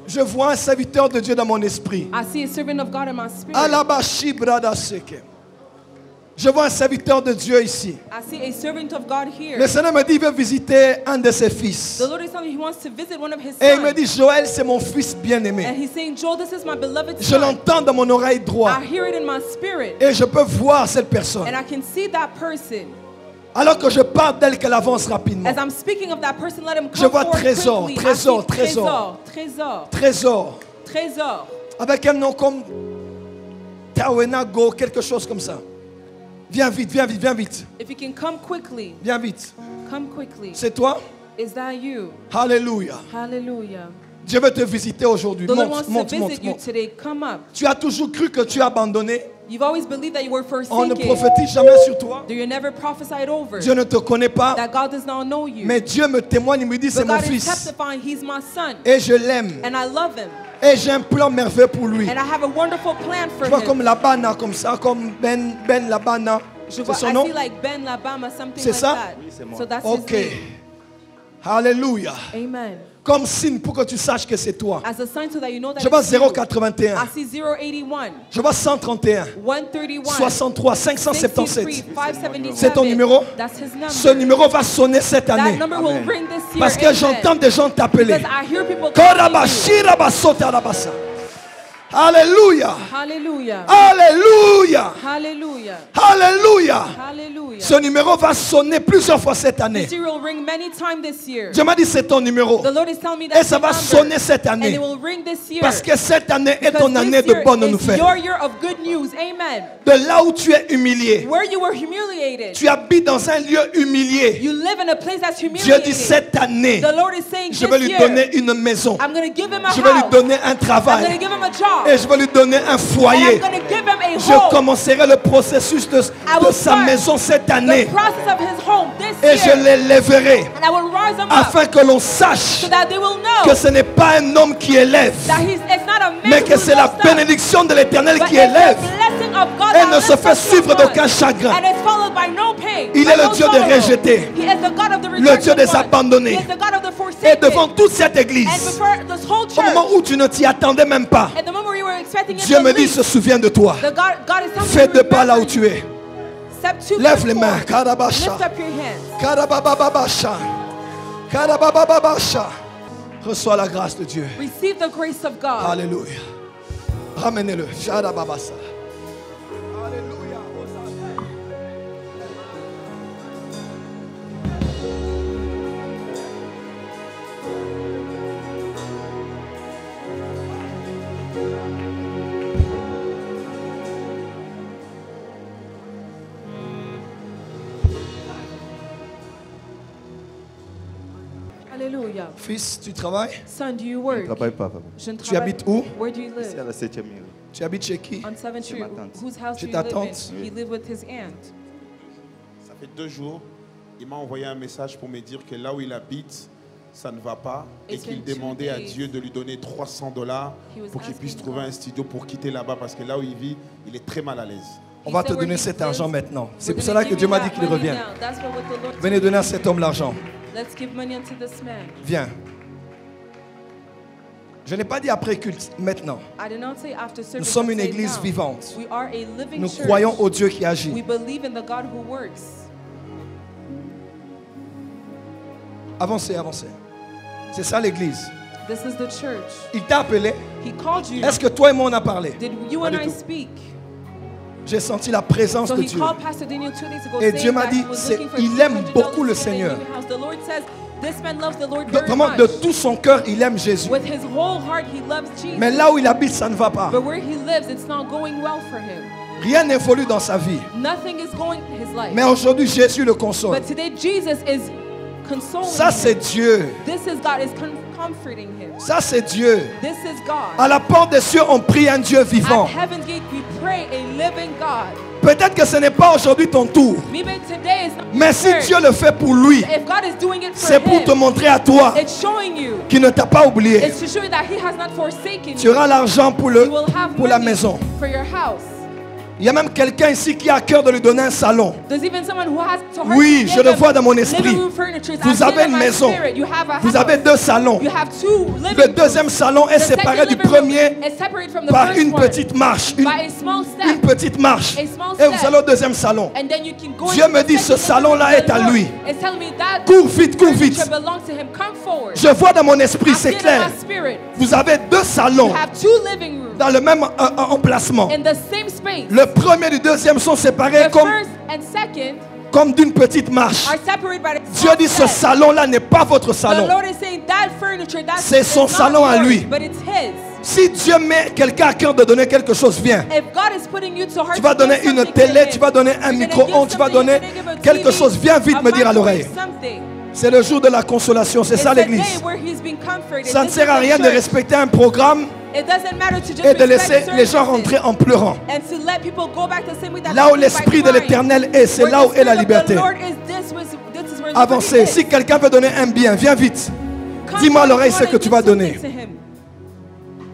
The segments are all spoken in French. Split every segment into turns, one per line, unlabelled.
Je vois un serviteur de Dieu dans mon esprit.
I see a servant of God in my spirit.
Alabashi brada seke. Je vois un serviteur de Dieu ici.
I see a servant of God here.
Le Seigneur me dit qu'il veut visiter un de ses fils.
The Lord is telling me he wants to visit one of his
Et il me
sons.
dit, Joël, c'est mon fils
And
bien-aimé.
he's saying, Joel, this is my beloved
Je
son.
l'entends dans mon oreille
I
droite.
hear it in my spirit.
Et je peux voir cette personne.
And I can see that person.
Alors que je parle d'elle, qu'elle avance rapidement.
As I'm speaking of that person, let him
Je
come
vois
forward
trésor,
quickly.
trésor,
I see
trésor.
trésor,
Trésor.
trésor.
Avec un nom comme Tawenago, quelque chose comme ça. Viens vite, viens vite, viens vite.
If you can come quickly,
Viens vite.
come quickly.
C'est toi?
Is that you?
Alléluia.
Hallelujah.
Dieu veut te visiter aujourd'hui.
The Lord
Monte,
wants to
monte, monte,
visit you
monte.
today. Come up.
Tu as toujours cru que tu as abandonné.
You've always believed that you were
On ne
forsaken.
prophétise jamais sur toi.
That you never prophesied over.
Dieu ne te connaît pas.
That God does not know you.
Mais Dieu me témoigne, il me dit c'est
But
mon
God is
fils.
testifying He's my son.
Et je l'aime.
And I love him.
Et j'ai un plan merveilleux pour lui.
And I have a wonderful plan for
Tu vois
him.
comme Labana, comme ça, comme Ben Labana.
Je
C'est
vois,
son
I
nom?
see like Ben Labama, something
C'est
like
ça?
that.
Oui, c'est moi.
So that's
Ok.
his name.
Alléluia.
Amen.
Comme signe pour que tu saches que c'est toi.
As a sign so that you know that
Je vois
it's you.
081.
I see 081,
Je vois 131.
131,
63,
63,
577.
577.
C'est ton numéro?
That's his number.
Ce numéro va sonner cette
That
année.
number will ring this year.
Parce que
Amen.
j'entends des gens t'appeler.
Because I hear people calling you.
Korabashira basota alabasa. Alléluia.
Hallelujah.
Alléluia.
Hallelujah.
Alléluia.
Hallelujah.
Ce numéro va sonner plusieurs fois cette année.
This year will ring many times this year.
Dieu m'a dit c'est ton numéro.
The Lord is telling me that
Et ça va
number.
sonner cette
And it
année.
will ring this year.
Parce que cette année est
Because
ton
this
année de
year
bonnes
is
nouvelles.
your year of good news. Amen.
De là où tu es humilié.
Where you were humiliated.
Tu habites dans un lieu humilié.
You live in a place that's
Dieu
humiliated.
dit cette année,
The Lord is saying
je vais
this
lui
year,
donner une maison.
I'm going to give him a
Je vais lui
house.
donner un
I'm going to
travail.
give him a job.
Et je vais lui donner un
And
foyer.
I'm going to give him a
Je
home.
commencerai le processus de sa
start
maison cette
The
année.
process of his home this
Et je
year.
l'élèverai
And I will rise him up
afin que l'on sache
so that they will know
que ce n'est pas un homme qui élève,
that it's not a man
mais que
who
c'est la
lifts up,
bénédiction de l'Éternel
but
qui
it's the
élève
blessing of God
et
that
ne se
lifts
fait
up
suivre
someone.
d'aucun chagrin.
And it's followed by no pain,
Il
by
est le
no
Dieu des
sorrow.
rejetés.
He is the God of the
Le Dieu
rejected
des
one.
abandonnés.
He is the God of the
Et
forsaken.
devant toute cette
And
église,
before this whole
au
church,
moment où tu ne t'y attendais même pas,
at the moment where you were expecting it
Dieu
to
me dit,
leave,
se souvient de toi.
God is telling
Fais
you to
deux pas là où
remember
tu es.
Step 2
Lève
foot
les mains.
forward.
Karabasha.
Lift up your hands.
Karabababasha. Karabababasha. Reçois la grâce de Dieu.
Receive the grace of God.
Alléluia. Ramenez-le. Sharababasa. Alléluia.
Hallelujah.
Fils, tu travailles?
Son, do you
Je
work?
ne travaille pas, papa.
Je ne
Tu
travaille-
habites où?
Where do you
Ici à
live?
la 7e rue.
Tu habites chez qui?
On 7th Street.
ma tante.
Whose house do
Chez
you
ta
live
tante?
in? He lived with his aunt.
Ça fait 2 jours, il m'a envoyé un message pour me dire que là où il habite, ça ne va pas et
It's
qu'il
been 2
demandait à
days.
Dieu de lui donner $300
He was
pour qu'il puisse
asking
trouver
God.
un studio pour quitter là-bas parce que là où il vit, il est très mal à l'aise.
On va te donner cet argent maintenant. C'est pour cela que Dieu m'a dit qu'il revienne. Venez donner à cet homme l'argent.
Let's give money unto this man.
Viens. Je n'ai pas dit après culte, maintenant.
I did not say after service.
Nous sommes
I
une
said
église
now.
vivante.
We are a living
Nous
church.
croyons au Dieu qui
We
agit.
believe in the God who works.
Avancez, avancez. C'est ça l'église.
This is the church.
Il t'a appelé.
He called you.
Est-ce que toi et moi on a parlé?
Did you
Pas
and
du
I
tout.
speak?
J'ai senti la présence
So
de
he
Dieu.
called Pastor Daniel 2 days ago
Et
saying
Dieu m'a
that
dit,
he was
c'est-
looking for
il aime
$200
beaucoup le
to stay in
Seigneur.
a new house. The Lord says, this man loves the Lord
De-
very
Vraiment,
much.
de tout son cœur, il aime Jésus.
With his whole heart, he loves Jesus.
Mais là où il habite, ça ne va pas.
But where he lives, it's not going well for him.
Rien n'évolue dans sa vie.
Nothing is going in his life.
Mais aujourd'hui, Jésus le console.
But today, Jesus is consoling
Ça, c'est
him.
Dieu.
This is God is comforting him.
Ça, c'est Dieu.
This is God.
À la porte des cieux, on prie un Dieu
At
vivant.
heaven's gate, we pray a living God.
Peut-être que ce n'est pas aujourd'hui ton tour.
Maybe today is not
Mais
your
si
turn.
Dieu le fait pour lui,
If God is doing it for
c'est pour te
him,
montrer à toi
it's showing you.
qu'il ne t'a pas oublié.
It's to show you that He has not forsaken
Tu
you.
auras l'argent pour,
You will have
pour la
money
maison.
for your house.
Il y a même quelqu'un ici qui a à cœur de lui donner un salon.
There's even someone who has to
Oui,
to
je
give
le
them
vois dans mon esprit.
living room furniture. I've
Vous
seen
avez
it in
une
my
maison.
spirit. You have a
Vous
house.
avez 2 salons.
You have 2 living
Le
rooms.
deuxième salon est
The second
séparé du
living room
premier
is separated from the
par
first
une
one
petite marche.
by a small
Une
step.
petite marche.
A small
Et vous
step.
allez au deuxième salon.
And then you can go
Dieu
into
me
the
dit, ce
second
salon-là
living
est à
room.
lui.
It's telling me that
Cours vite, cours vite.
furniture belongs to him. Come forward.
Je vois dans mon esprit,
I
c'est
see it in
clair.
my spirit.
Vous avez 2 salons
You have 2 living rooms
dans le même emplacement.
in the same space.
Le premier et le deuxième sont séparés
The
comme,
first and second
comme d'une petite marche.
are separated by the
Dieu
small
dit, ce
step.
salon-là n'est pas votre
The
salon.
Lord is saying that furniture, that's
C'est son
it's not
salon à
yours,
lui.
but it's his.
Si Dieu met quelqu'un à cœur de donner quelque chose, viens.
If God is putting you to heart
Tu vas
to give
donner une
something
télé,
to
tu
him,
vas donner un
you're gonna
micro-ondes,
give
tu vas
something,
donner
you're gonna give a
quelque
TV,
chose. Viens vite
a
me dire à l'oreille.
microwave, something.
C'est le jour de la consolation, c'est
It's
ça
the
l'église.
day where he's been comforted.
Ça ne
This
sert à
is the
rien de
church.
respecter un programme
It doesn't matter to just
et de
respect
laisser les gens
services
rentrer en pleurant.
and to let people go back the same way that
Là
they
où
did by
l'esprit de
crying.
l'Éternel est, c'est
Where
là
the
où est la
Spirit of the
liberté.
Lord is, this is where
Avancez.
liberty
Si
is.
quelqu'un veut donner un bien, viens vite.
Come
Dis-moi à
forward
l'oreille
if
ce
you
que
wanna
tu vas
give
donner.
something to him.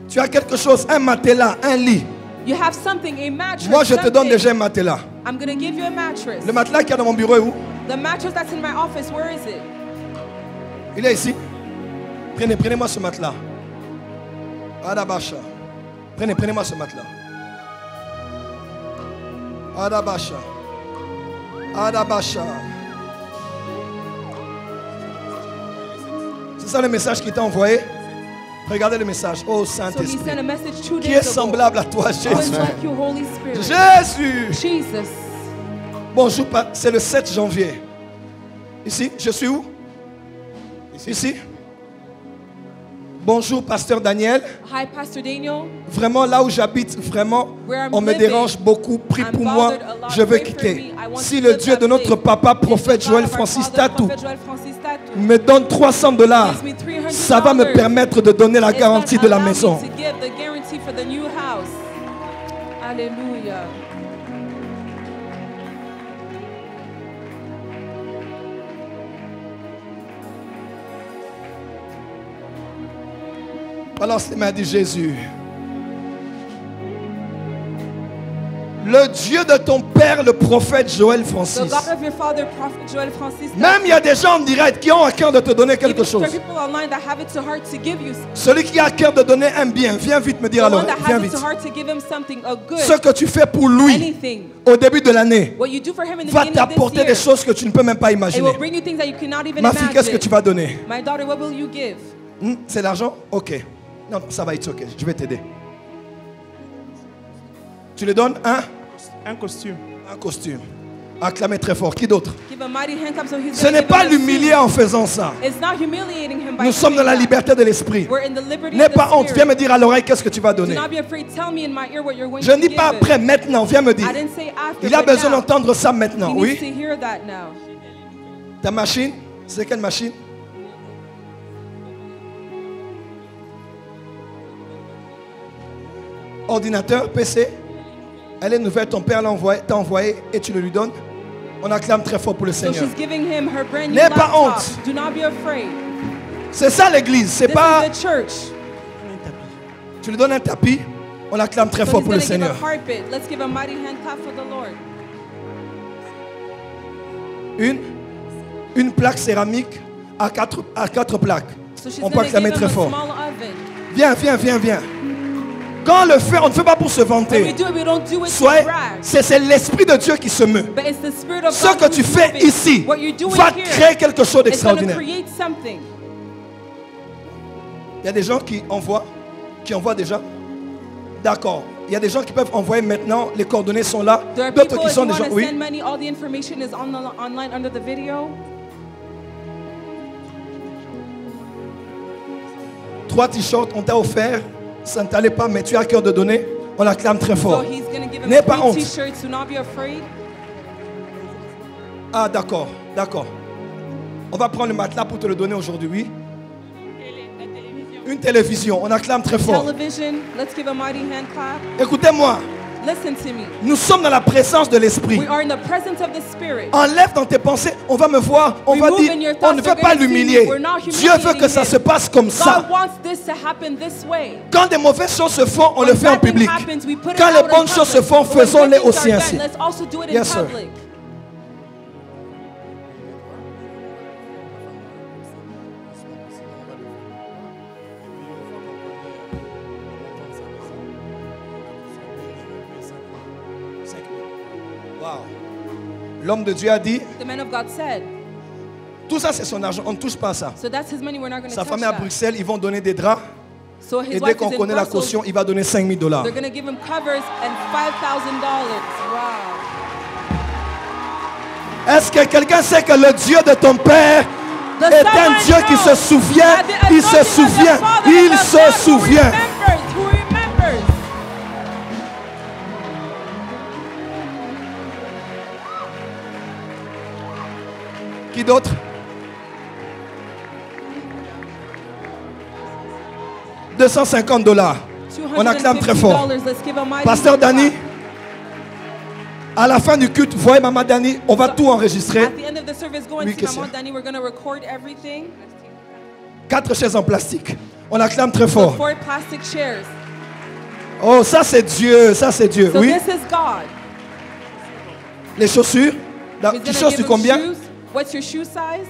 Tu as quelque chose, un matelas, un lit.
You have something, a mattress.
Moi, je te donne
something.
déjà un matelas.
I'm gonna give you a mattress.
Le matelas qu'il y a dans mon bureau est où?
The mattress that's in my office, where is it?
Il est ici. Prenez-moi ce matelas. Adabasha. Prenez-moi ce matelas. Adabasha. Adabasha. C'est ça le message qu'il t'a envoyé? Regardez le message. Oh
So he
Saint-Esprit.
sent a message 2
Qui est
days ago.
semblable à toi,
Who is
Jésus?
like you, Holy Spirit?
Jésus.
Jesus.
Bonjour, c'est le 7 janvier. Ici, je suis où? Ici. Bonjour, pasteur Daniel.
Hi, Pastor Daniel.
Vraiment, là où j'habite, vraiment,
Where I'm
on me
living,
dérange beaucoup. Prie
I'm
pour moi,
bothered a lot.
je veux
Pray for
quitter.
me. I want
Si
to
le
live
Dieu
that
de notre
place.
papa,
If the
prophète
God
Joël
of our
Francis
father,
Tatou,
Prophet Joel Francis Tatou,
me donne $300,
gives me $300,
ça va me permettre de donner la
it's
garantie
gonna
de la
allow me
maison.
to give the guarantee for the new house. Hallelujah.
Balance les mains, dit Jésus. Le Dieu de ton père, le prophète Joël
The
Francis.
God of your father, Prophet Joel Francis Tatou.
Même il y a des gens en direct qui ont à cœur de te donner quelque
Even there are
chose.
people online that have it to heart to give you.
Celui qui a à cœur de donner un bien, viens vite me dire
The one
alors.
that
Viens
has it
vite.
to heart to give him something, a good,
Ce que tu fais pour lui
anything.
au début de l'année
What you do for him in the
va
beginning of this
t'apporter
year,
des choses que tu ne peux même pas
it
imaginer.
will bring you things that you cannot even
Ma fille, qu'est-ce que tu
imagine.
vas donner?
My daughter, what will you give?
C'est l'argent? Ok. Non, ça va être ok. Je vais t'aider. Tu le donnes
Un costume.
un costume. Acclamez très fort. Qui d'autre?
Give a mighty hand clap so he's
Ce
gonna
n'est
give
pas
him a suit.
l'humilier en faisant ça.
It's not humiliating him by
Nous sommes dans
doing
la
that.
liberté de l'esprit.
We're in the liberty
N'aie
of the
pas honte.
spirit.
Viens me dire à l'oreille qu'est-ce que tu vas
Do
donner.
not be afraid. Tell me in my ear what you're going
Je ne
to
dis
give
pas
him.
après, maintenant. Viens me dire.
I didn't say after,
Il a
but
besoin
now.
d'entendre ça maintenant.
He needs to
Oui.
hear that now.
Ta machine? C'est quelle machine? Ordinateur, PC? Elle est nouvelle, ton père t'a envoyé et tu le lui donnes. On acclame très fort pour le
So
Seigneur.
she's giving him her brand new
N'aie pas
laptop.
honte.
Do not be afraid.
C'est ça l'église, c'est
This
pas...
is the church.
Tu lui donnes un tapis, on acclame très
So
fort
he's
pour le
going to give a
Seigneur.
carpet. Let's give a mighty hand clap for the Lord.
Une plaque céramique à quatre plaques.
So she's
On peut
going to
acclamer
give
très
him a
fort.
small oven.
Viens. Quand on le fait, on ne fait pas pour se
When we
vanter.
do it, we don't do it to
Soyez,
brag.
c'est l'esprit de Dieu qui se meut.
But it's the spirit of
Ce
God
que
who's
tu fais
moving.
ici
What you're doing
va
here,
créer quelque chose
it's going to
d'extraordinaire.
create something.
Il y a des gens qui envoient déjà. D'accord. Il y a des gens qui peuvent envoyer maintenant. Les coordonnées sont là.
There are
D'autres
people,
qui
if
sont
you want
déjà.
to
Oui.
send money, all the information is online under the video.
3 t-shirts, on t'a offert. Ça ne t'allait pas, mais tu as à cœur de donner. On l'acclame très
So
fort.
he's going to give him
N'aie pas
3
honte.
t-shirts. Do not be afraid.
Ah, d'accord. On va prendre le matelas pour te le donner aujourd'hui, oui. Une télévision, on acclame très fort.
Television. Let's give a mighty hand clap.
Écoutez-moi,
Listen to me.
Nous sommes dans la présence de l'Esprit.
We are in the presence of the Spirit.
Enlève dans tes pensées, on va me voir, on va
Remove
dire,
in your
on
thoughts,
ne veut
they're
pas
gonna see me.
l'humilier.
We're not
Dieu veut que
humiliating
ça
him.
se passe comme ça.
God wants this to happen this way.
Quand des mauvaises choses se font, on
When
le fait en
bad thing
public.
happens, we put it
Quand
out
les
in
bonnes choses se
public.
font,
But when
faisons-les
good things
aussi
are
ainsi.
done, let's also do it in
Yes, sir.
public.
Wow. L'homme de Dieu a dit,
The man of God said,
tout ça c'est son argent, on ne touche pas à ça.
so that's his money, we're not going to
Sa
touch
femme est à
that.
Bruxelles, ils vont donner des draps.
So his
Et dès
wife
qu'on
is in
connaît la
Brussels,
caution, il va donner $5,000.
they're going to give him covers and $5,000. Wow.
Est-ce que quelqu'un sait que le Dieu de ton père
Does
est un
someone
Dieu qui
know
se souvient?
that the
Il se
anointing of the
souvient.
Father
Il
is a
se
God
souvient.
Who remembers.
Qui d'autre? $250. On acclame très fort.
Let's give a mighty
Pasteur
hand
Danny,
clap.
à la fin du culte, voyez Maman Danny, on va tout enregistrer.
At the end of the service, go and
Oui,
see
question.
Maman Danny. We're going to record everything.
4 chaises en plastique. On acclame très
So
fort.
4 plastic chairs.
Oh, ça c'est Dieu, ça c'est Dieu.
So
Oui.
this is God.
Les chaussures.
He's
Tu
gonna
chaussures
give
tu
him
combien?
shoes. What's your shoe size?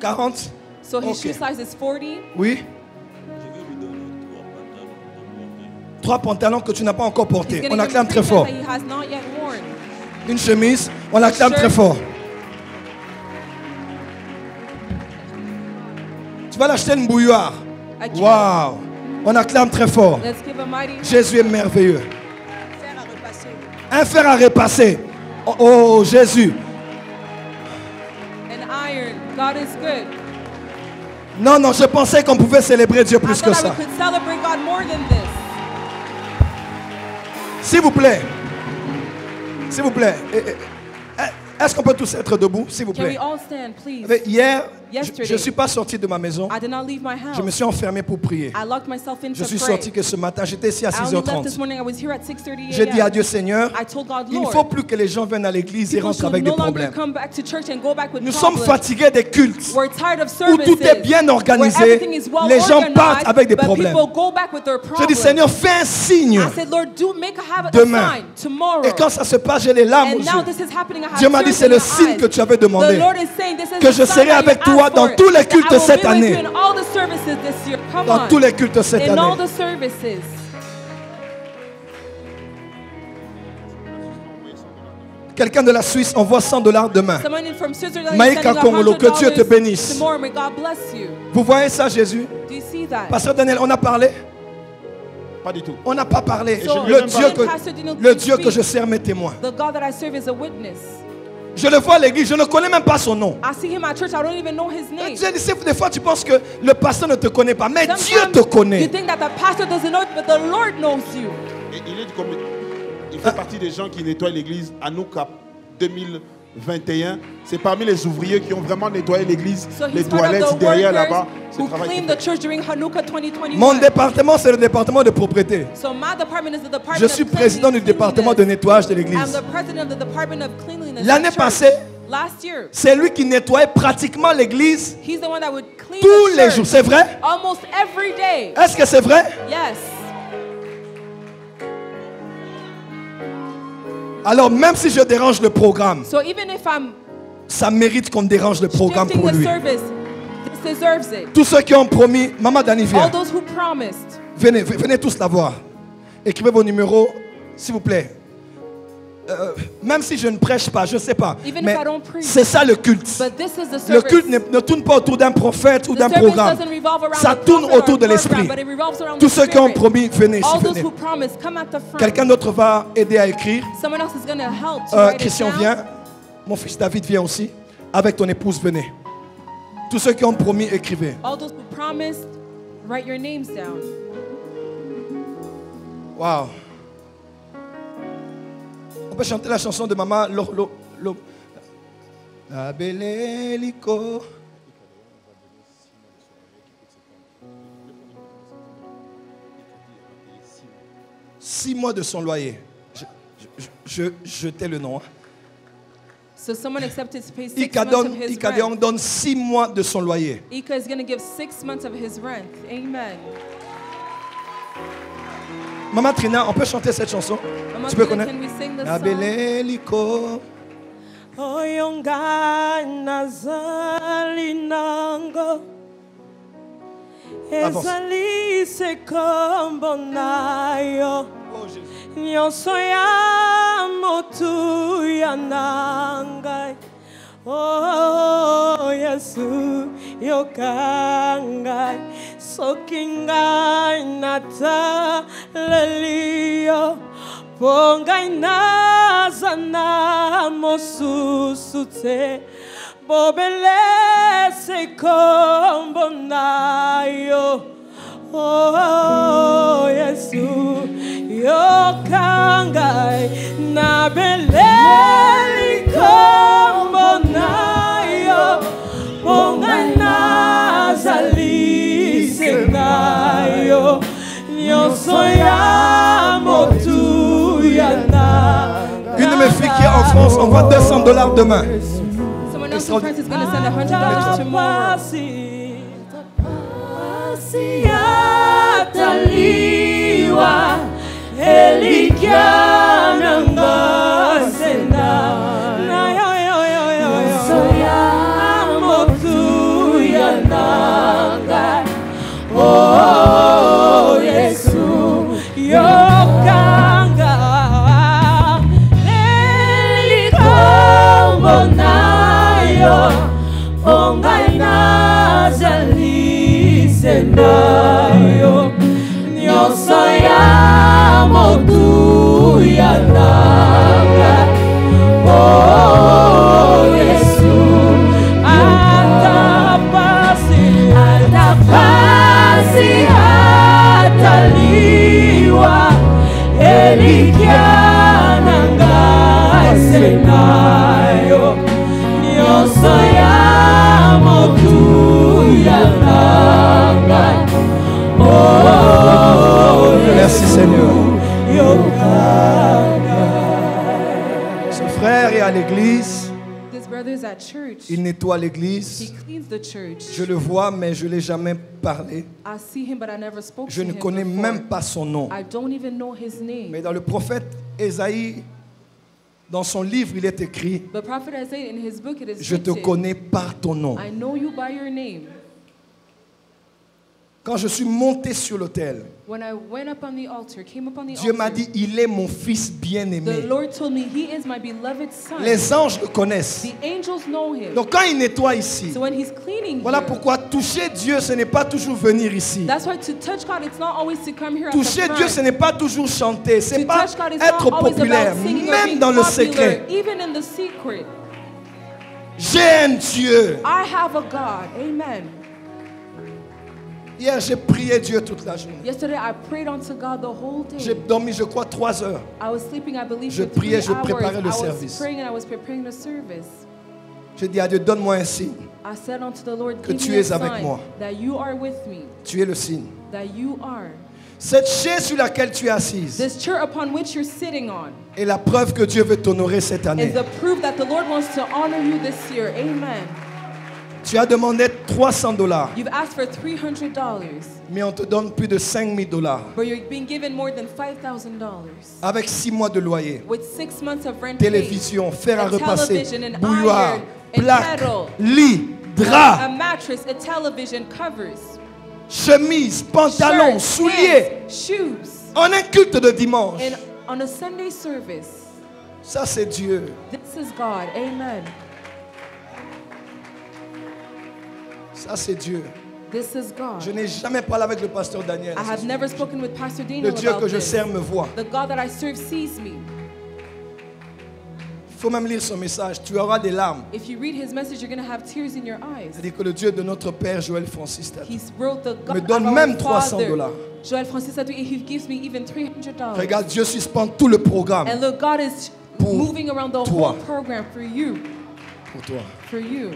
40.
So his
Okay.
shoe size is 40.
Oui. 3 pantalons que tu n'as pas encore
He's
portés.
going
On
to give him
acclame
3
très fort.
that he has not yet worn.
Une chemise. On acclame
Shirt.
très fort. Tu vas l'acheter une bouilloire.
A key.
Waouh. On acclame très fort.
Let's give a mighty
Jésus est merveilleux.
fer à repasser.
Un fer à repasser. Oh, oh, Jésus.
An iron. God is good.
Non, non, je pensais qu'on pouvait célébrer Dieu
I
plus que
thought that
ça.
we could celebrate God more than this.
S'il vous plaît. S'il vous plaît. Est-ce qu'on peut tous être debout, s'il vous
Can we
plaît?
all stand, please?
Hier,
Yesterday,
je ne suis pas sorti de ma maison.
I did not leave my house.
Je me suis enfermé pour prier.
I locked myself in
Je
to
suis
pray.
sorti que ce matin, j'étais ici à
I only left this
6h30.
morning. I was here at 6:30
J'ai dit à
a.m.
Dieu, Seigneur,
I told God,
il ne
Lord,
faut plus que les gens viennent à l'église et
people
rentrent
should
avec des
no longer
problèmes.
come back to church and go back with
Nous sommes
problems.
fatigués des cultes
We're tired of
où
services
tout est bien
where
organisé.
everything is well
Les gens
organized,
partent avec des
but
problèmes.
people go back with their
Je
problems.
dis, Seigneur, fais un signe.
I said, Lord, make a
Demain.
sign tomorrow.
Et quand ça se passe, j'ai les larmes aux
And now
yeux.
this is happening. I have
Dieu m'a dit,
tears
c'est
in
le
my
signe
eyes.
que tu avais
The
demandé.
Lord is saying, this is
Que
the
je
sign
serai
that
avec
you
toi
asked
dans
for.
tous les cultes
I will
cette
be with
année.
you in all the services this year. Come
Dans
on.
tous les cultes cette
In all
année.
the services.
Quelqu'un de la Suisse envoie $100 demain.
Someone from Switzerland is
Maïka
sending
Kongolo, que Dieu te
$100
bénisse.
tomorrow. May God bless you.
Vous voyez ça, Jésus?
Do you see that?
Pasteur Daniel, on a parlé?
Pas du tout.
On n'a pas parlé.
So,
Le
me
Dieu
and Pastor Daniel
le
didn't
Dieu que
speak.
je sers mes témoins.
The God that I serve is a witness.
Je le vois à l'église, je ne connais même pas son nom.
I see him at church. I don't even know his name.
Dieu dit, des fois tu penses que le pasteur ne te connaît pas, mais Dieu
Sometimes
te
you
connaît.
think that the pastor doesn't know, but the Lord knows you.
Et il fait partie des gens qui nettoient l'église à Nouka 2021. C'est parmi les ouvriers qui ont vraiment nettoyé l'église,
So
les
he's part of
toilettes
the
derrière
workers
là-bas. C'est le
who
travail qu'il
cleaned
fait.
the church during Hanukkah 2021.
Mon département, c'est le département de propriété.
So my department is the department
Je suis
of
président du département de
cleanliness.
nettoyage de
I'm
l'église.
the president of the department of cleanliness.
L'année
at church.
passée,
Last year,
c'est lui qui nettoyait pratiquement l'église
he's the one that would clean
tous
the
les
church
jours. C'est vrai?
almost every day.
Est-ce que c'est vrai?
Yes.
Alors même si je dérange le programme,
So even if I'm
ça mérite qu'on dérange le programme
shifting
pour
the
lui.
service, this deserves it.
Tous ceux qui ont promis, Maman Dani vient.
All those who promised.
Venez tous la voir. Écrivez vos numéros, s'il vous plaît. Même si je ne prêche pas, je ne sais pas.
Even
Mais
if I don't preach.
c'est ça le culte.
But this is the service.
Le culte ne tourne pas autour d'un prophète ou
The
d'un
service
programme.
doesn't revolve around
Ça
a
tourne
prophet or
autour de
a
l'esprit.
program, but it revolves around
Tous
the
ceux qui ont
spirit.
promis, venez ici,
All those
venez.
who promise, come at the front.
Quelqu'un d'autre va aider à écrire.
Someone else is going to help to write it
Christian
down.
vient. Mon fils David vient aussi. Avec ton épouse, venez. Tous ceux qui ont promis, écrivez.
All those who promised, write your names down.
Wow. On peut chanter la chanson de Maman La belle hélico. 6 mois de son loyer. Je tais le nom. Hein.
So someone accepted to pay 6 months of his
Ikadeon
rent.
donne 6 mois de son loyer.
Ika is going to give 6 months of his rent. Amen.
Maman Trina, on peut chanter cette chanson?
Mama
Tu peux
Trina,
connaître?
can we sing this song?
Abeleliko.
Oyonga nazali nango ezali se kombo na yo nyonso ya motu ya nangai oh Yesu yoka ngai soki ngai nataleli yo po ngai naza na mosusu te bobele se kombo na yo oh Yesu yoka ngai nabeleli kombo na yo po ngai nazali se na yo nyonso ya motu.
Une de mes filles qui est en France envoie $200 demain.
Someone else in France is going to send $100 tomorrow.
Oh, Yesu, yokanga elikombo nayo ongai nazali se nayo nyonso ya motu ya nanga oh Yesu atapasi ataliwa elikiana ngai se nayo nyonso ya motu ya nanga oh
Merci Seigneur.
yokanga.
Ce frère est à l'église.
This brother is at church.
Il nettoie
He
l'église.
cleans the church.
Je le vois, mais je ne l'ai jamais parlé.
I see him, but I never spoke
Je
to
ne
him
connais
before.
même pas son nom.
I don't even know his name.
Mais dans le prophète Ésaïe, dans son livre, il est écrit:
But Prophet Isaiah, in his book, it is
je te
written,
connais par ton nom.
I know you by your name.
Quand je suis monté sur l'autel,
When I went up on the altar, came up on the
Dieu m'a
altar,
dit: il est mon fils
the
bien-aimé.
Lord told me he is my beloved son.
Les anges le connaissent.
The angels know him.
Donc quand il nettoie ici,
So when he's cleaning
voilà
here,
pourquoi toucher Dieu, ce n'est pas toujours venir ici.
that's why to touch God, it's not always to come here at
Toucher
the
Dieu,
front.
ce n'est pas toujours chanter, c'est
To
pas
touch God is
être
not always
populaire,
about singing or
même
being
dans le
popular,
secret.
even in the secret.
J'ai un Dieu.
I have a God. Amen.
Hier, j'ai prié Dieu toute la journée.
Yesterday, I prayed unto God the whole
J'ai
day.
dormi, je crois, 3 heures.
I was sleeping, I believe,
Je
for 3
priais, je
hours.
préparais le
I was
service.
praying and I was preparing the service.
J'ai dit à Dieu: donne-moi un signe.
I said unto the Lord,
Que
give
tu
me a
es avec
sign
moi.
that you are with me,
Tu es le signe.
that you are.
Cette chaise sur laquelle tu es assise
This chair upon which you're sitting on
est la preuve que Dieu veut t'honorer cette
is
année.
the proof that the Lord wants to honor you this year. Amen.
Tu as demandé $300,
You've asked for $300,
mais on te donne plus de $5,000
but you're being given more than $5,000
avec 6 mois de loyer.
with 6 months of rent paid,
Télévision, fer à
a
repasser,
television, an
bouilloire,
iron, a
plaque,
kettle,
lit,
a
drap,
mattress, a television, covers,
chemise, pantalon,
shirts,
souliers.
pants, shoes,
En un culte de dimanche.
and on a Sunday service.
Ça, c'est Dieu.
This is God. Amen.
Ça, c'est Dieu.
This is God.
Je n'ai jamais parlé avec le pasteur Daniel.
I have never spoken with Pastor
Le
Daniel
Dieu
about
que je
this.
sers me voit.
The God that I serve sees me.
Il faut même lire son message. Tu auras des larmes.
If you read his message, you're going to have tears in your eyes.
C'est-à-dire que le Dieu de notre Père Joël Francis t'a dit.
He wrote the God
Me donne
of
même
our Father.
$300.
Joel Francis said, he gives me even $300.
Regarde, Dieu suspend tout le programme
And look, God is
Pour
moving around the
toi.
whole program for you.
pour toi.
For you.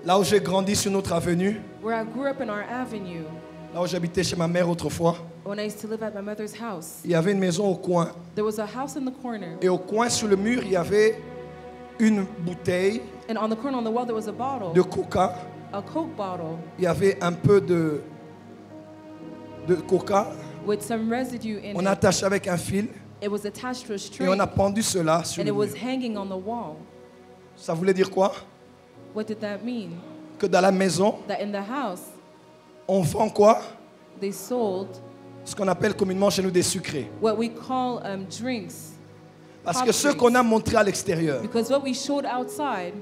Là où j'ai grandi sur notre avenue,
where I grew up in our avenue,
là où j'habitais chez ma mère autrefois,
when I used to live at my mother's house,
il y avait une maison au coin.
there was a house in the corner.
Et au coin sur le mur, il y avait une bouteille
And on the corner on the wall, there was a bottle,
de coca.
a Coke bottle,
Il y avait un peu de coca.
with some residue in
On
it.
attachait avec un fil
It was attached to a
et
string,
on a pendu cela sur
and
le
it was
mur.
hanging on the wall.
Ça voulait dire quoi?
What did that mean?
Que dans la maison,
That in the house,
on vend quoi?
they sold
Ce qu'on appelle communément chez nous des sucrés.
what we call drinks.
Parce
Pop
que ce
drinks.
qu'on a montré à l'extérieur
Because what we showed outside,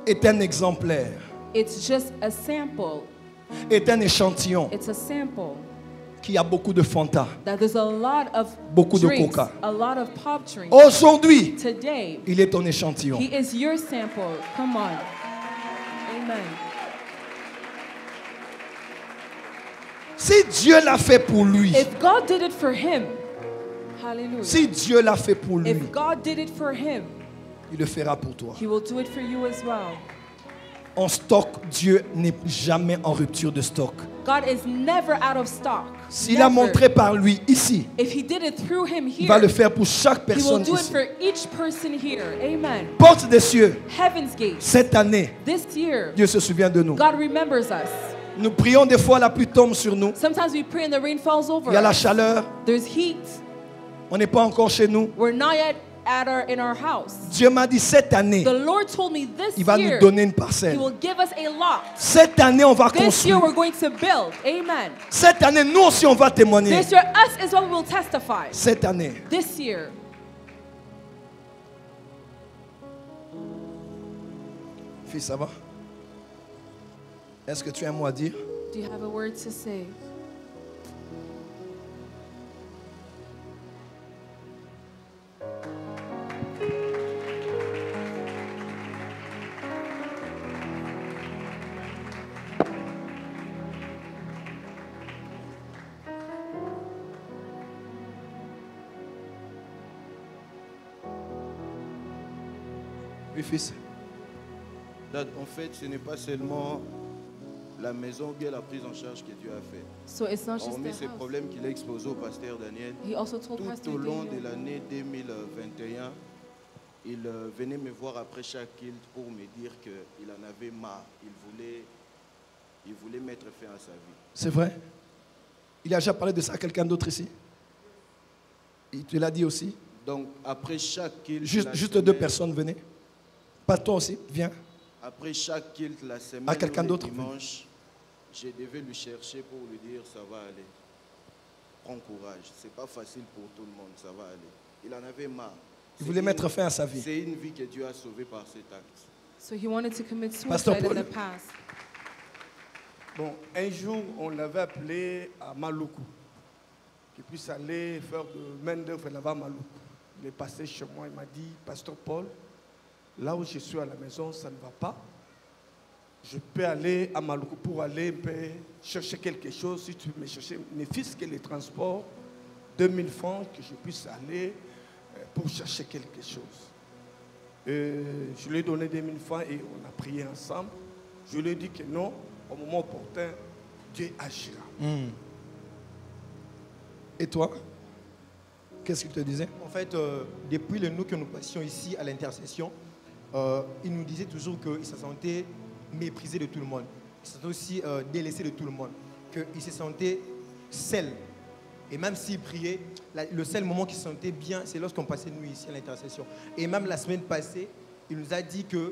est un exemplaire,
it's just a sample.
est un échantillon
It's a sample.
qui a beaucoup de Fanta.
That there's a lot of
Beaucoup de
drinks,
Coca.
a lot of pop drinks.
Aujourd'hui,
Today,
il est ton échantillon.
he is your sample. Come on. Amen.
Si Dieu l'a fait pour lui,
If God did it for him, hallelujah.
si Dieu l'a fait pour lui,
If God did it for him,
il le fera pour toi.
he will do it for you as well.
En stock, Dieu n'est jamais en rupture de stock.
God is never out of stock.
S'il a
Never.
montré par lui ici,
If he did it through him
il va le
here,
faire pour chaque
he will
personne
do it
ici.
for each person here. Amen.
Porte des cieux,
Heaven's gate.
cette année,
This year,
Dieu se souvient de nous.
God remembers us.
Nous prions des fois, la pluie tombe sur nous.
Sometimes we pray and the rain falls over
Il y a la
us.
chaleur,
There's heat.
on n'est pas encore chez nous.
We're not yet in our house.
Dieu m'a dit cette année,
The Lord told me this
il va nous
year,
donner une
he
parcelle.
will give us a lot.
Cette année, on va
This year
construire.
we're going to build. Amen.
Cette année, nous aussi, on va témoigner.
This year us as well will testify.
Cette année.
This year.
Fils, ça va? Est-ce que tu as un mot à dire?
Do you have a word to say?
Oui, fils.
Dad, en fait, ce n'est pas seulement la maison ou bien la prise en charge que Dieu a fait.
So it's not just
Hormis
the
ces
house.
problèmes qu'il a exposés au pasteur Daniel,
He also told
tout
Pastor
au long de
Daniel,
l'année 2021, il venait me voir après chaque culte pour me dire qu'il en avait marre. Il voulait mettre fin à sa vie.
C'est vrai? Il a déjà parlé de ça à quelqu'un d'autre ici? Il te l'a dit aussi?
Donc, après chaque culte,
Juste deux personnes, venez. Pas toi aussi, viens.
Après chaque culte, la semaine,
À quelqu'un
ou le
d'autre,
dimanche, je devais lui chercher pour lui dire ça va aller. Prends courage. C'est pas facile pour tout le monde, ça va aller. Il en avait marre.
Il voulait mettre fin à sa vie.
C'est une vie que Dieu a sauvée par cet acte.
so he wanted to commit
Pastor
suicide in
Paul.
the past.
Bon, un jour, on l'avait appelé à Maluku, qu'il puisse aller faire de main d'œuvre là-bas à Maluku. Il est passé chez moi, il m'a dit, Pasteur Paul, là où je suis à la maison, ça ne va pas. Je peux aller à Maluku pour aller un peu chercher quelque chose, si tu veux me chercher, ne fût-ce que les transports, 2000 francs, que je puisse aller pour chercher quelque chose. Je lui ai donné 2000 francs et on a prié ensemble. Je lui ai dit que non, au moment opportun, Dieu agira.
Et toi? Qu'est-ce qu'il te disait?
En fait, depuis le nous que nous passions ici à l'intercession, il nous disait toujours qu'il se sentait méprisé de tout le monde. Il se sentait aussi délaissé de tout le monde. Qu'il se sentait seul. Et même s'il priait, le seul moment qu'il se sentait bien, c'est lorsqu'on passait nous ici à l'intercession. Et même la semaine passée, il nous a dit qu'il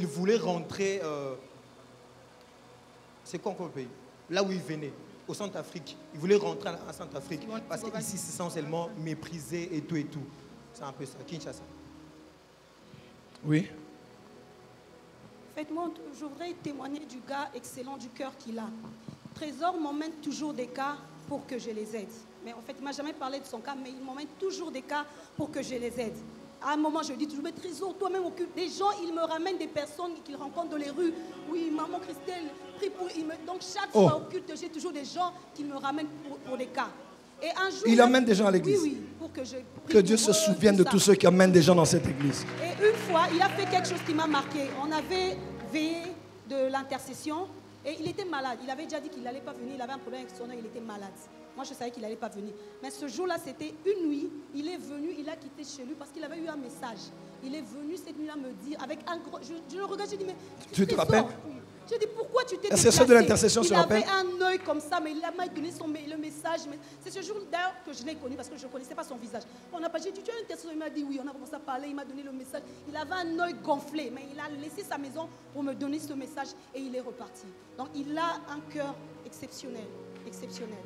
voulait rentrer. C'est quoi encore le pays? Là où il venait, au Centrafrique. Il voulait rentrer en Centrafrique. Parce qu'ici, il se sent seulement méprisé et tout et tout. C'est un peu ça. Kinshasa.
Oui.
En fait, moi, je voudrais témoigner du gars excellent du cœur qu'il a. Trésor m'emmène toujours des cas pour que je les aide. Mais en fait, il ne m'a jamais parlé de son cas, mais il m'emmène toujours des cas pour que je les aide. À un moment, je dis toujours, mais Trésor, toi-même occupe des gens, il me ramène des personnes qu'il rencontre dans les rues. Oui, maman Christelle, prie pour... Donc chaque fois au culte, j'ai toujours des gens qui me ramènent pour des cas. Et un jour,
Il amène des gens à l'église.
Oui, oui, pour que je prie
Que Dieu
pour
se
eux,
souvienne
tout
de
ça.
tous ceux qui amènent des gens dans cette église.
Et une fois, il a fait quelque chose qui m'a marqué. On avait veillé de l'intercession et il était malade. Il avait déjà dit qu'il n'allait pas venir. Il avait un problème avec son œil, il était malade. Moi, je savais qu'il n'allait pas venir. Mais ce jour-là, c'était une nuit. Il est venu, il a quitté chez lui parce qu'il avait eu un message. Il est venu cette nuit-là me dire, avec un gros... Je le regarde, je dis, mais...
Tu te rappelles?
Je dis, pourquoi tu t'es
L'intercession de l'intercession se rappelle?
Il avait un œil comme ça, mais il m'a donné le message. C'est ce jour d'ailleurs que je l'ai connu parce que je ne connaissais pas son visage. On n'a pas dit, tu as une intercession? Il m'a dit oui, on a commencé à parler, il m'a donné le message. Il avait un œil gonflé, mais il a laissé sa maison pour me donner ce message et il est reparti. Donc il a un cœur exceptionnel, exceptionnel.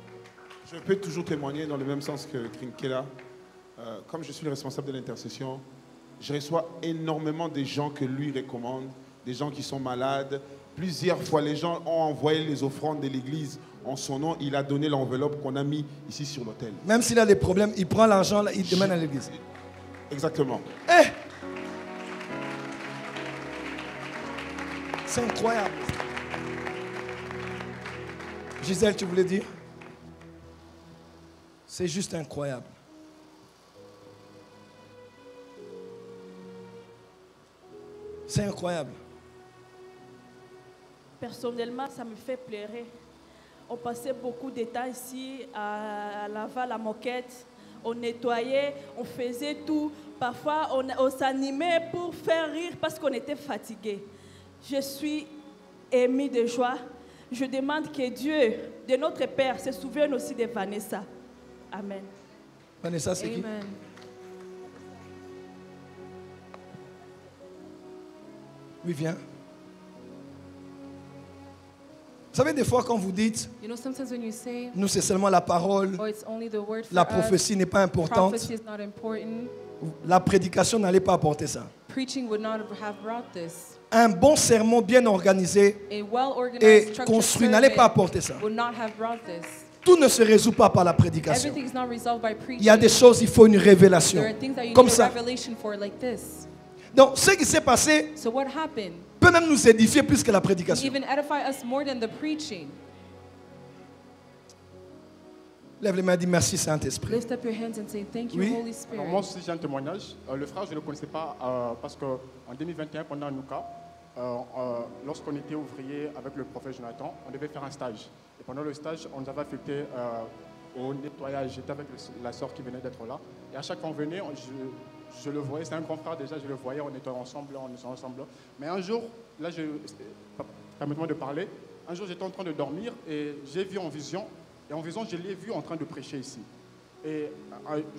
Je peux toujours témoigner dans le même sens que Krinkela. Comme je suis le responsable de l'intercession, je reçois énormément de gens que lui recommande, des gens qui sont malades. Plusieurs fois, les gens ont envoyé les offrandes de l'église en son nom. Il a donné l'enveloppe qu'on a mis ici sur l'autel.
Même s'il a des problèmes, il prend l'argent, il demande à l'église.
Exactement.
Eh! C'est incroyable. Gisèle, tu voulais dire? C'est juste incroyable. C'est incroyable.
Personnellement, ça me fait pleurer. On passait beaucoup de temps ici à Laval, à Moquette. On nettoyait, on faisait tout. Parfois, on s'animait pour faire rire parce qu'on était fatigué. Je suis émue de joie. Je demande que Dieu, de notre Père, se souvienne aussi de Vanessa. Amen.
Vanessa, c'est qui?
Amen.
Oui, viens. Vous savez, des fois, quand vous dites,
You know, sometimes when you say,
nous, c'est seulement la parole,
oh, it's only the word for
la
us,
prophétie n'est pas importante,
prophecy is not important,
la prédication n'allait pas apporter ça.
preaching would not have brought this.
Un bon sermon bien organisé
A well-organized,
et
structured
construit n'allait pas
sermon
apporter ça.
would not have brought this.
Tout ne se résout pas par la prédication.
Everything is not resolved by
Il y a
preaching.
des choses, il faut une révélation.
There are things that you
Comme
need a
ça.
revelation for like this.
Donc, ce qui s'est passé
So what happened?
peut même nous édifier plus que la prédication.
Even edify us more than the preaching.
Lève les mains et dis merci Saint-Esprit.
Lift up your hands and say, thank you,
Oui.
Holy Spirit.
Alors moi aussi j'ai un témoignage. Le frère je ne le connaissais pas parce qu'en 2021 pendant Nouka, lorsqu'on était ouvrier avec le prophète Jonathan, on devait faire un stage. Et pendant le stage, on nous avait affecté au nettoyage. J'étais avec la sœur qui venait d'être là. Et à chaque fois qu'on venait, je le voyais, c'est un grand frère déjà, je le voyais, on était ensemble, Mais un jour, là, permettez-moi de parler, un jour j'étais en train de dormir et j'ai vu en vision, et en vision je l'ai vu en train de prêcher ici. Et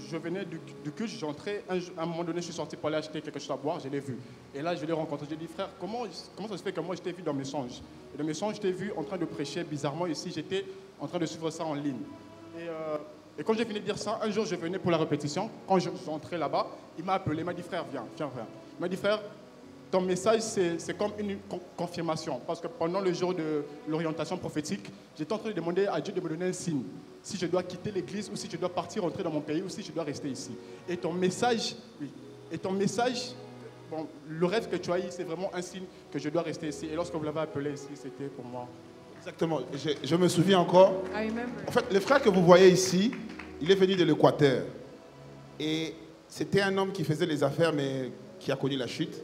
je venais du culte, j'entrais, à un moment donné je suis sorti pour aller acheter quelque chose à boire, je l'ai vu. Et là je l'ai rencontré, j'ai dit frère, comment ça se fait que moi je t'ai vu dans mes songes? Et dans mes songes je t'ai vu en train de prêcher bizarrement ici, j'étais en train de suivre ça en ligne. Et quand j'ai fini de dire ça, un jour je venais pour la répétition, quand je suis entré là-bas, il m'a appelé, il m'a dit frère viens. Il m'a dit frère, ton message c'est comme une confirmation, parce que pendant le jour de l'orientation prophétique, j'étais en train de demander à Dieu de me donner un signe, si je dois quitter l'église ou si je dois partir, rentrer dans mon pays ou si je dois rester ici. Et ton message, bon, le rêve que tu as eu, c'est vraiment un signe que je dois rester ici. Et lorsque vous l'avez appelé ici, c'était pour moi.
Exactement, je me souviens encore.
I remember.
En fait, le frère que vous voyez ici, il est venu de l'Équateur. Et c'était un homme qui faisait les affaires, mais qui a connu la chute.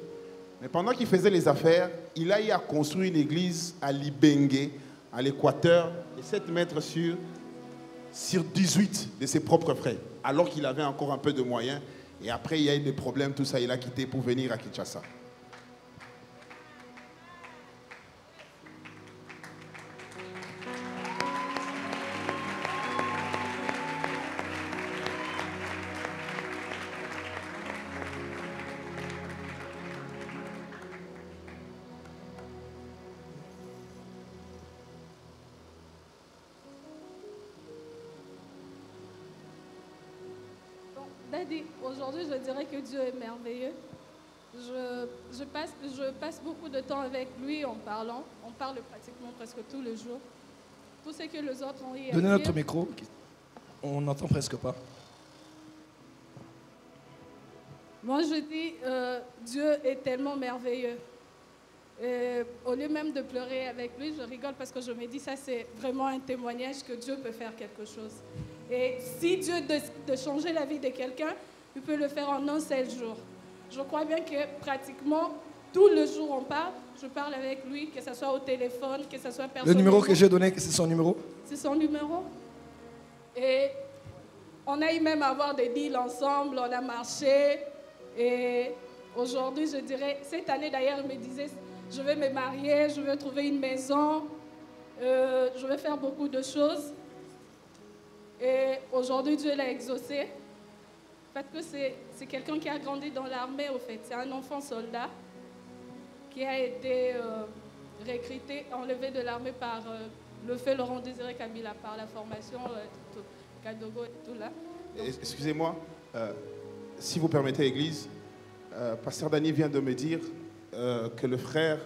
Mais pendant qu'il faisait les affaires, il a eu à construire une église à Libengue, à l'Équateur, de 7 mètres sur 18 de ses propres frais, alors qu'il avait encore un peu de moyens. Et après, il y a eu des problèmes, tout ça, il a quitté pour venir à Kinshasa.
Daddy, aujourd'hui, je dirais que Dieu est merveilleux. Je passe beaucoup de temps avec lui en parlant. On parle pratiquement presque tous les jours. Tout ce que les autres ont eu à
Donnez
dire.
notre micro. On n'entend presque pas.
Moi, je dis, Dieu est tellement merveilleux. Au lieu même de pleurer avec lui, je rigole parce que je me dis, ça c'est vraiment un témoignage que Dieu peut faire quelque chose. Et si Dieu décide de changer la vie de quelqu'un, il peut le faire en un seul jour. je crois bien que pratiquement tout le jour on parle. Je parle avec lui, que ce soit au téléphone, que ce soit personnellement.
Le numéro que j'ai donné, c'est son numéro?
C'est son numéro. Et on a eu même à avoir des deals ensemble, on a marché. Et aujourd'hui, je dirais, cette année d'ailleurs, il me disait, je vais me marier, je vais trouver une maison, je vais faire beaucoup de choses. Et aujourd'hui, Dieu l'a exaucé. Parce que c'est quelqu'un qui a grandi dans l'armée, au fait. C'est un enfant soldat qui a été recruté, enlevé de l'armée par le feu Laurent Désiré Kabila, par la formation Kadogo et tout là.
Excusez-moi, si vous permettez, Église, Pasteur Dany vient de me dire que le frère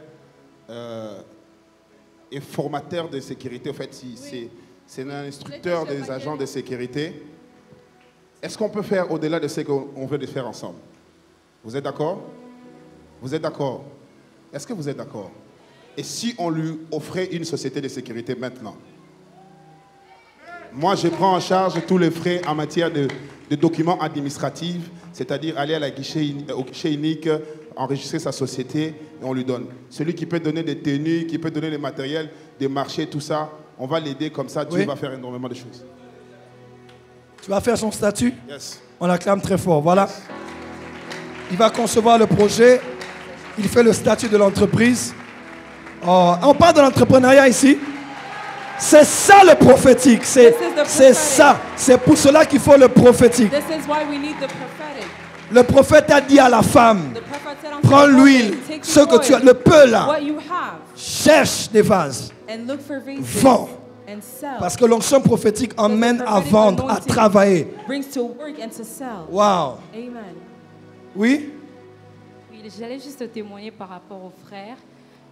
est formateur de sécurité. En fait, c'est un instructeur des agents de sécurité. Est-ce qu'on peut faire au-delà de ce qu'on veut faire ensemble? Vous êtes d'accord? Vous êtes d'accord? Est-ce que vous êtes d'accord? Et si on lui offrait une société de sécurité maintenant? Moi, je prends en charge tous les frais en matière de documents administratifs, c'est-à-dire aller à la au guichet unique, enregistrer sa société et on lui donne. Celui qui peut donner des tenues, qui peut donner les matériels, des marchés, tout ça, on va l'aider comme ça, Dieu va faire énormément de choses.
Tu vas faire son statut?
Yes.
On l'acclame très fort, voilà. Il va concevoir le projet, il fait le statut de l'entreprise. Oh, on parle de l'entrepreneuriat ici. C'est ça le prophétique, c'est ça. C'est pour cela qu'il faut le prophétique. Le prophète a dit à la femme, prends l'huile, ce que tu as, le peu là, cherche des vases, vends. Parce que l'onction prophétique emmène à vendre, à travailler. Wow. Oui?
Oui, j'allais juste témoigner par rapport aux frères.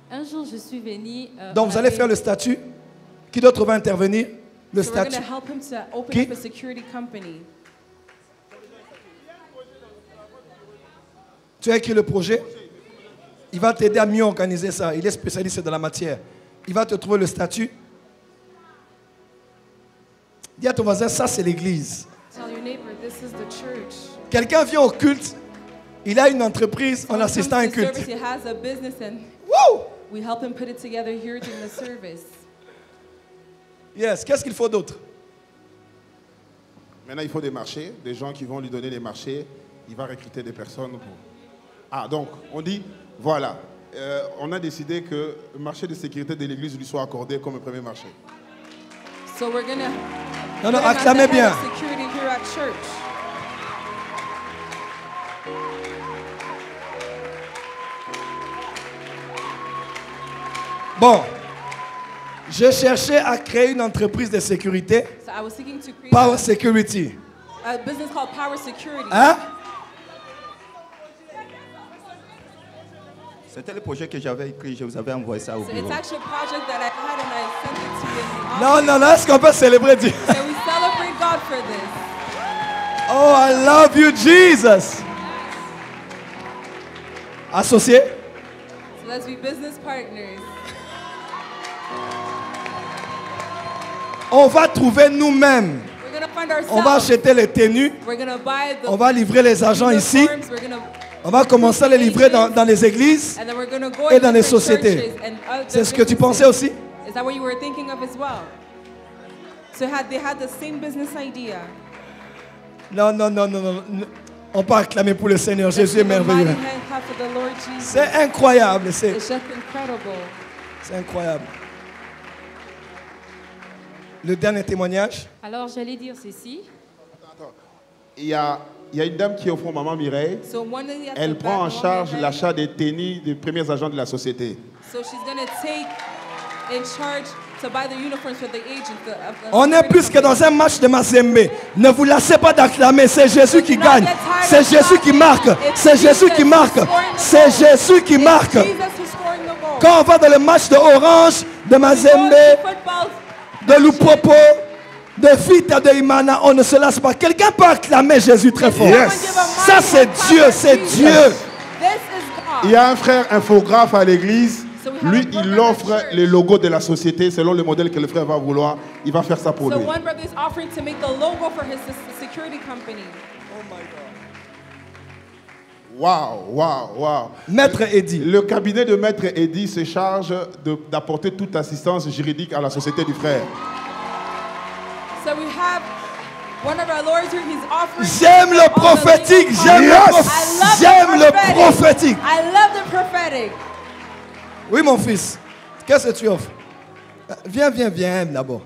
Un jour, je suis venue...
Donc, vous allez faire le statut? Qui d'autre va intervenir? Le statut. Qui? Tu as écrit le projet? Il va t'aider à mieux organiser ça. Il est spécialiste de la matière. Il va te trouver le statut. Dis à ton voisin, ça c'est l'église. Quelqu'un vient au culte, il a une entreprise en assistant à un culte.
We help him put it together here during the service.
Yes, qu'est-ce qu'il faut d'autre?
Maintenant, il faut des marchés, des gens qui vont lui donner des marchés. Il va recruter des personnes pour... Ah, donc, on dit, voilà, on a décidé que le marché de sécurité de l'église lui soit accordé comme le premier marché.
So we're gonna
non, acclamez bien.
Security here at church.
Bon, je cherchais à créer une entreprise de sécurité.
So I was seeking to create
Power Security.
a business called Power Security.
Hein?
C'était le projet que j'avais écrit, je vous avais envoyé ça au
So
bureau.
it's actually a project that I had and I sent it to you in the
Non, non, là, est-ce qu'on peut célébrer Dieu?
office. So we celebrate God for this.
Oh, I love you, Jesus. Associé?
So let's be business partners.
On va trouver nous-mêmes.
We're gonna find
On va
ourselves.
acheter les tenues.
We're gonna buy the
On va livrer les agents ici.
uniforms. We're gonna
On va commencer à les livrer dans les églises
and then we're gonna go
et
in
dans les
different
sociétés.
churches and other
C'est ce que tu
businesses.
pensais aussi?
Is that what you were thinking of as well? So they had the same business idea.
Non, non, non, non, non. On peut acclamer pour le Seigneur. Jésus est merveilleux.
Mighty hand clap for the Lord Jesus.
C'est incroyable. C'est
It's just incredible.
incroyable. Le dernier témoignage.
Alors j'allais dire ceci.
Il y a une dame qui est au fond, Maman Mireille.
So one lady at
Elle
the
prend en
back,
charge
Maman
l'achat des tennis des premiers agents de la société.
So she's gonna take in charge to buy the uniforms for the agents.
On est plus que dans un match de Mazembe. Ne vous lassez pas d'acclamer. C'est Jésus qui gagne. C'est Jésus qui marque. C'est Jésus qui marque. C'est Jésus qui marque. Quand on va dans le match de Orange, de Mazembe, de Lupopo, de Vita, de Imana, on ne se lasse pas. Quelqu'un peut acclamer Jésus très fort. Ça c'est Dieu, c'est Dieu.
Il y a un frère infographe à l'église. Lui, il offre les logos de la société selon le modèle que le frère va vouloir. Il va faire ça pour
So
lui.
one brother is offering to make the logo for his security company.
Waouh.
Maître Eddy.
Le cabinet de Maître Eddy se charge d'apporter toute assistance juridique à la société du frère.
So we have one of our lawyers here. He's offering.
J'aime le prophétique. J'aime le prophétique.
I love the prophetic.
Oui, mon fils. Qu'est-ce que tu offres? Viens d'abord.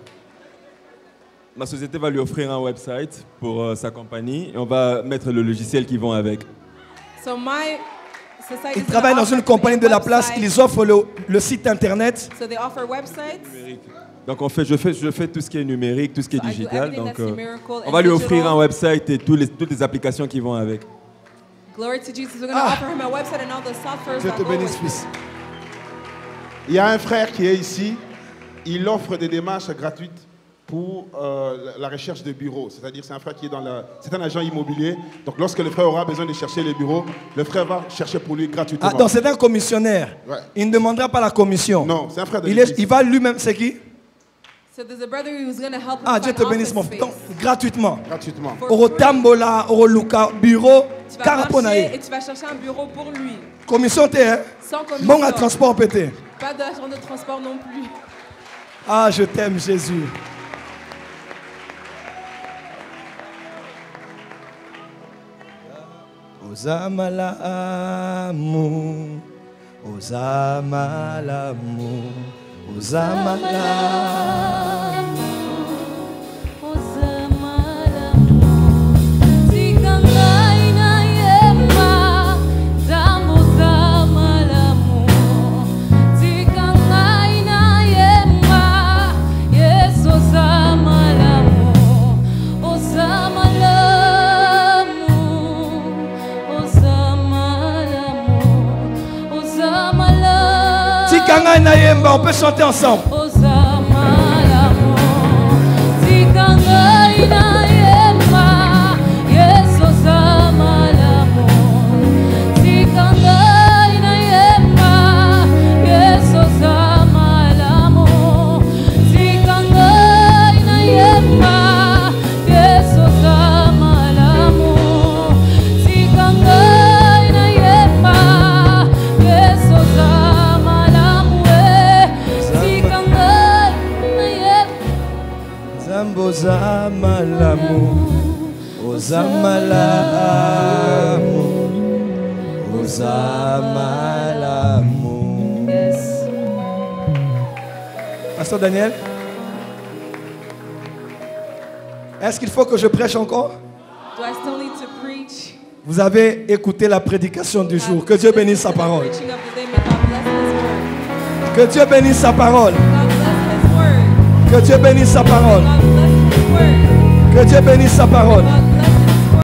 Ma société va lui offrir un website pour sa compagnie et on va mettre le logiciel qui va avec.
So my society.
Ils travaillent dans une compagnie de la place. Ils offrent le site internet.
So they offer websites.
Donc je fais tout ce qui est numérique, tout ce qui est digital. Donc on va lui offrir un website et toutes les applications qui vont avec.
Glory to Jesus. We're going to offer him a website and all the software.
Dieu te bénisse, fils.
Il y a un frère qui est ici. Il offre des démarches gratuites pour la recherche de bureaux. C'est-à-dire c'est un frère qui est c'est un agent immobilier. Donc lorsque le frère aura besoin de chercher les bureaux, le frère va chercher pour lui gratuitement.
Ah, donc c'est un commissionnaire.
Ouais.
Il ne demandera pas la commission.
Non, c'est un frère de l'église.
Il va lui-même, c'est qui?
So there's a brother who's going to help him.
Ah, Dieu te bénisse, mon fils. Donc, gratuitement.
Gratuitement.
Oro Tambola, Oro Luka, bureau,
Tu vas
Caraponae.
marcher et tu vas chercher un bureau pour lui.
Commission T, hein?
Sans commission.
Bon à transport pété.
Pas d'agent de transport non plus.
Ah, je t'aime, Jésus. Ozamalamu, Ozamalamu, Ozamalamu. On peut chanter ensemble. Ozamalamu, Ozamalamu, Ozamalamu. Yes. Pasteur Daniel, est-ce qu'il faut que je prêche encore?
Do I still need to preach?
Vous avez écouté la prédication du jour. Que Dieu bénisse sa parole. Que Dieu bénisse sa parole. Que Dieu bénisse sa parole. Que Dieu bénisse sa parole.